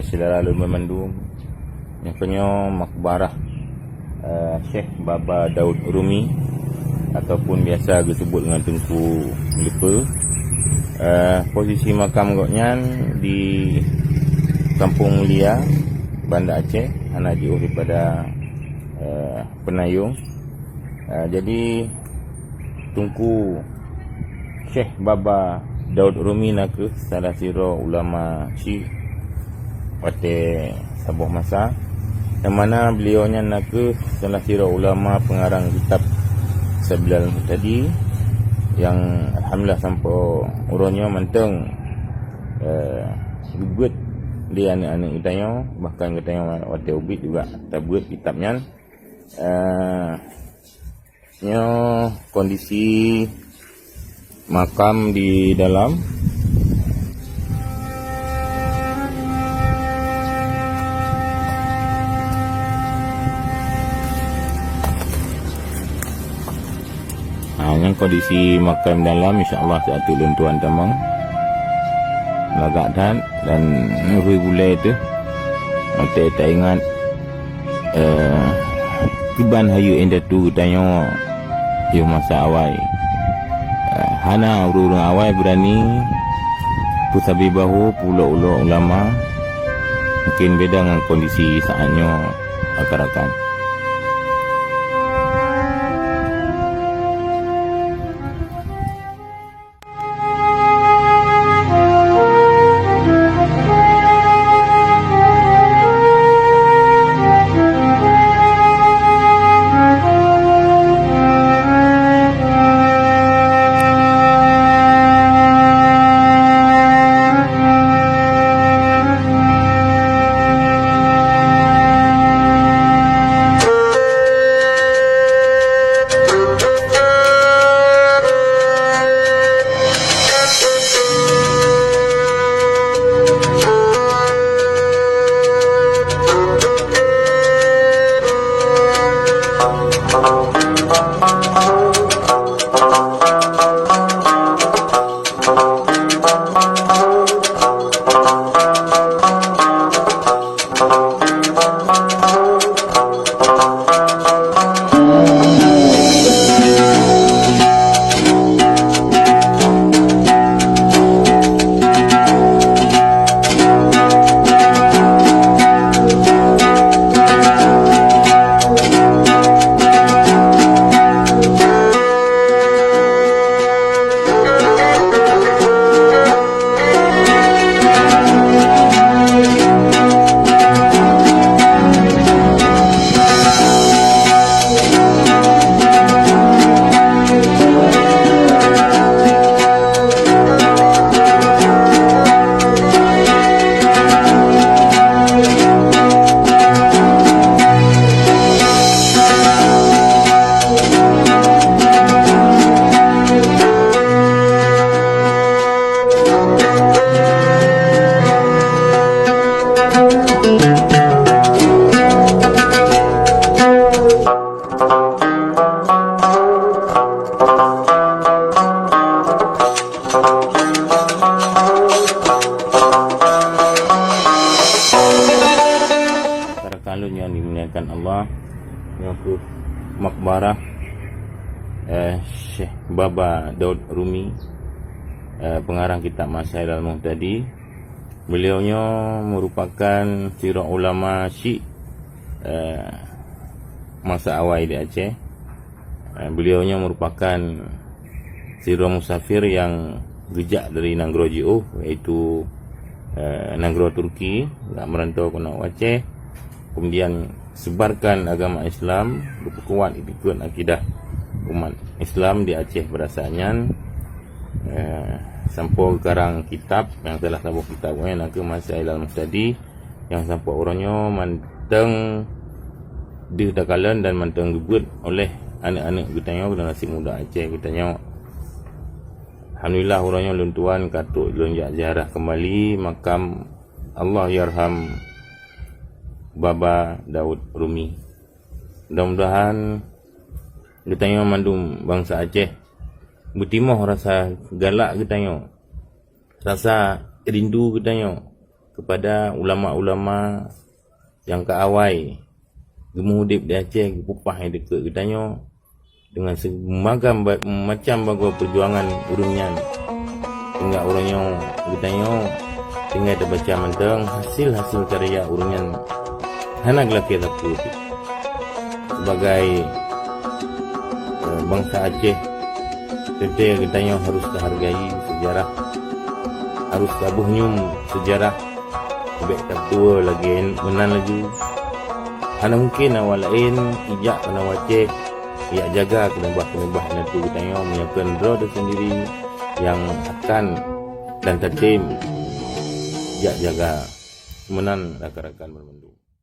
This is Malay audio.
saudara Lumba Mandum yang punya makbarah Syekh Baba Daud Rumi ataupun biasa disebut dengan Tunku Melaka. Posisi makam goknya di Kampung Lia, Banda Aceh, anak jauh daripada Penayung. Jadi Tunku Syekh Baba Daud Rumi nak salah siro ulama Syiah pada sebuah masa, yang mana beliaunya nak salah siro ulama pengarang kitab Sabilal Muhtadi, yang alhamdulillah sampai urangnya manteng gugut di anak-anak kitanya, bahkan kitanya waktu ubit juga tabut kitabnya. Kondisi makam di dalam yang kondisi makam dalam insyaAllah satu lentuan tamang lagak dan hui bulai tu nanti tak ingat kiban hayu indah tu tanya yang masa awal hana urung awal berani pusabi bahu pulau ulama mungkin beda dengan kondisi saatnya akar-akar. Yang dimuliakan Allah, yang makbarah Syekh Baba Daud Rumi, pengarang kitab Masailul Muhtadi. Beliaunya merupakan sirah ulama Syiah masa awal di Aceh. Beliaunya merupakan sirah musafir yang rejak dari Nanggro Jiuh, iaitu Nanggro Turki, merantau ke Aceh. Kemudian sebarkan agama Islam, berkuat ikut akidah umat Islam di Aceh berasalnya, sampai karang kitab yang telah tabuh kitabnya nak Masailul Muhtadi, yang sampai orangnya manteng didakalan dan manteng gebut oleh anak-anak kitanya generasi muda Aceh kitanya. Alhamdulillah orangnya luntuan katuk lonjak ziarah kembali makam Allah yarham Baba Daud Rumi. Mudah-mudahan kitanya mandum bangsa Aceh bertimah rasa galak kitanya, rasa rindu kitanya kepada ulama-ulama yang keawai gemudip di Aceh pupah yang dekat kitanya dengan semagam macam bagai perjuangan urangnya hingga orangnya kitanya tinggal terbaca menteng hasil karya urangnya hanak laki tapi sebagai bangsa Aceh kita kitanya harus menghargai sejarah, harus tabuh nyum sejarah lebih tak tua lagi menan lagi hana mungkin awal lain ijak kena wacek ia jaga kenubah nanti kitanya menyiapkan draw sendiri yang akan dan tertim ijak jaga menan rakan-rakan bermendung.